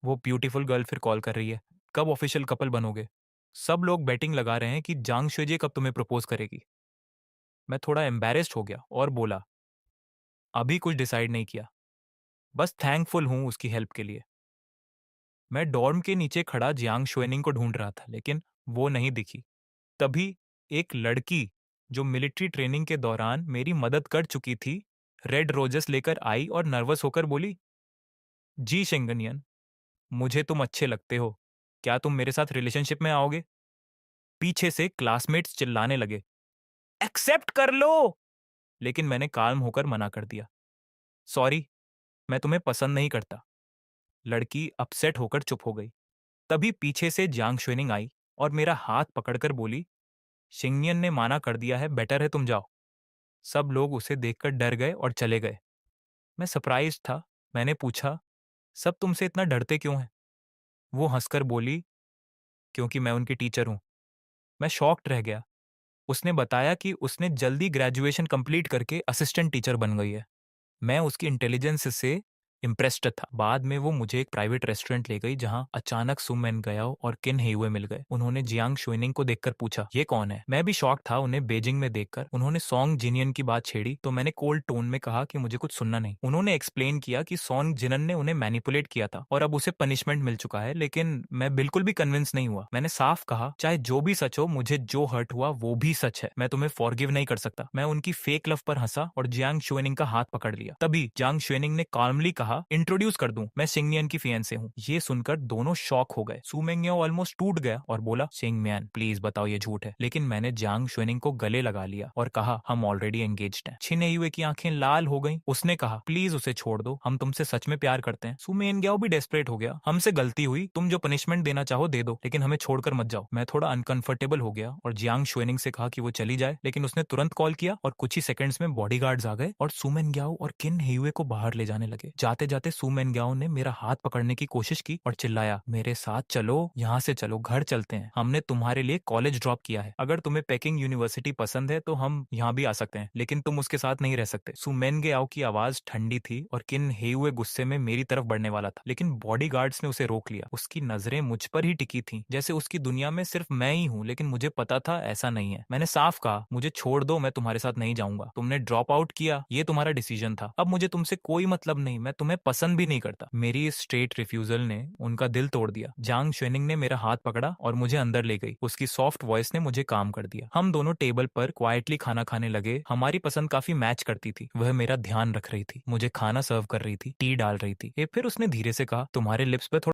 वो beautiful girl फिर call कर रही है, कब ऑफिशियल कपल बनोगे? सब लोग बेटिंग लगा रहे हैं कि जांग शुजे कब तुम्हें प्रपोज करेगी। मैं थोड़ा एम्बैरेस्ड हो गया और बोला, अभी कुछ डिसाइड नहीं किया, बस थैंकफुल हूं उसकी हेल्प के लिए। मैं डॉर्म के नीचे खड़ा जियांग शुएनिंग को ढूंढ रहा था, लेकिन वो नहीं दिखी। तभी एक लड़की जो मिलिट्री ट्रेनिंग के दौरान मेरी मदद कर चुकी थी, रेड रोजेस लेकर आई और नर्वस होकर बोली, जी शेंगनियन, मुझे तुम अच्छे लगते हो, क्या तुम मेरे साथ रिलेशनशिप में आओगे? पीछे से क्लासमेट्स चिल्लाने लगे, एक्सेप्ट कर लो। लेकिन मैंने काल्म होकर मना कर दिया, सॉरी, मैं तुम्हें पसंद नहीं करता। लड़की अपसेट होकर चुप हो गई। तभी पीछे से जांग शुएनिंग आई और मेरा हाथ पकड़कर बोली, शिंगनियन ने माना कर दिया है, बेटर है तुम जाओ। सब लोग उसे देखकर डर गए और चले गए। मैं सरप्राइज था। मैंने पूछा, सब तुमसे इतना डरते क्यों हैं? वो हंसकर बोली, क्योंकि मैं उनकी टीचर हूं। मैं शॉक्ड रह गया। उसने बताया कि उसने जल्दी ग्रेजुएशन कंप्लीट करके असिस्टेंट टीचर बन गई है। मैं उसकी इंटेलिजेंस से इम्प्रेस्ड था। बाद में वो मुझे एक प्राइवेट रेस्टोरेंट ले गई जहां अचानक सुमेन गयाओ और किन हेयुए मिल गए। उन्होंने जियांग शुइनिंग को देखकर पूछा, ये कौन है? मैं भी शॉक था उन्हें बेजिंग में देखकर। उन्होंने सॉन्ग जिनियन की बात छेड़ी तो मैंने कोल्ड टोन में कहा कि मुझे कुछ सुनना नहीं। उन्होंने एक्सप्लेन किया कि सॉन्ग जिनन ने उन्हें मैनिपुलेट किया था और अब उसे पनिशमेंट मिल चुका है, लेकिन मैं बिल्कुल भी कन्विंस नहीं हुआ। मैंने साफ कहा, चाहे जो भी सच हो, मुझे जो हर्ट हुआ वो भी सच है। मैं तुम्हें फॉरगिव नहीं कर सकता। मैं उनकी फेक लव पर हंसा और जियांग शुएनिंग का हाथ पकड़ लिया। तभी जियांग शुएनिंग ने काल्मली कहा, इंट्रोड्यूस कर दूं, मैं सिंगनियन की फियांसे हूं। ये सुनकर दोनों शॉक हो गए। सुमेंग्यो ऑलमोस्ट टूट गया और बोला, सिंगमियान प्लीज बताओ ये झूठ है। लेकिन मैंने जियांग शुएनिंग को गले लगा लिया और कहा, हम ऑलरेडी एंगेज्ड हैं। छिनेयुए की आंखें लाल हो गईं। उसने कहा, प्लीज उसे छोड़ दो, हम तुमसे सच में प्यार करते हैं। सुमेंग्याओ भी डेस्परेट हो गया, हमसे गलती हुई, तुम जो पनिशमेंट देना चाहो दे दो, लेकिन हमें छोड़कर मत जाओ। मैं थोड़ा अनकंफर्टेबल हो गया और जियांग शुएनिंग से कहा कि वो चली जाए, लेकिन उसने तुरंत कॉल किया और कुछ ही सेकंड्स में बॉडीगार्ड्स आ गए और सुमेंग्याओ और किन हेयुए को बाहर ले जाने लगे। जाते जाते सुमेंग्याओ ने मेरा हाथ पकड़ने की कोशिश की और चिल्लाया, मेरे साथ चलो, यहाँ से चलो, घर चलते हैं। हमने तुम्हारे लिए कॉलेज ड्रॉप किया है। अगर तुम्हें पेकिंग यूनिवर्सिटी पसंद है तो हम यहाँ भी आ सकते हैं, लेकिन तुम उसके साथ नहीं रह सकते। सुमेंग्याओ की आवाज ठंडी थी और किन हेयुए गुस्से में मेरी तरफ बढ़ने वाला था, लेकिन बॉडीगार्ड्स ने उसे रोक लिया। उसकी नजरें मुझ पर ही टिकी थीं, जैसे उसकी दुनिया में सिर्फ मैं ही हूँ, लेकिन मुझे पता था ऐसा नहीं है। मैंने साफ कहा, मुझे छोड़ दो, मैं तुम्हारे साथ नहीं जाऊंगा। तुमने ड्रॉप आउट किया, ये तुम्हारा डिसीजन था। अब मुझे तुमसे कोई मतलब नहीं, मैं तुम्हें पसंद भी नहीं करता। मेरी इस स्ट्रेट रिफ्यूजल ने उनका दिल तोड़ दिया। जांग शुएनिंग ने मेरा हाथ पकड़ा और मुझे अंदर ले गई। उसकी सॉफ्ट वॉइस ने मुझे काम कर दिया। हम दोनों टेबल पर क्वाइटली खाना खाने लगे। हमारी पसंद काफी मैच करती थी। वह मेरा ध्यान रख रही थी, मुझे खाना सर्व कर रही थी, टी डाल रही थी। फिर उसने धीरे से कहा, तुम्हारे लिप्स पे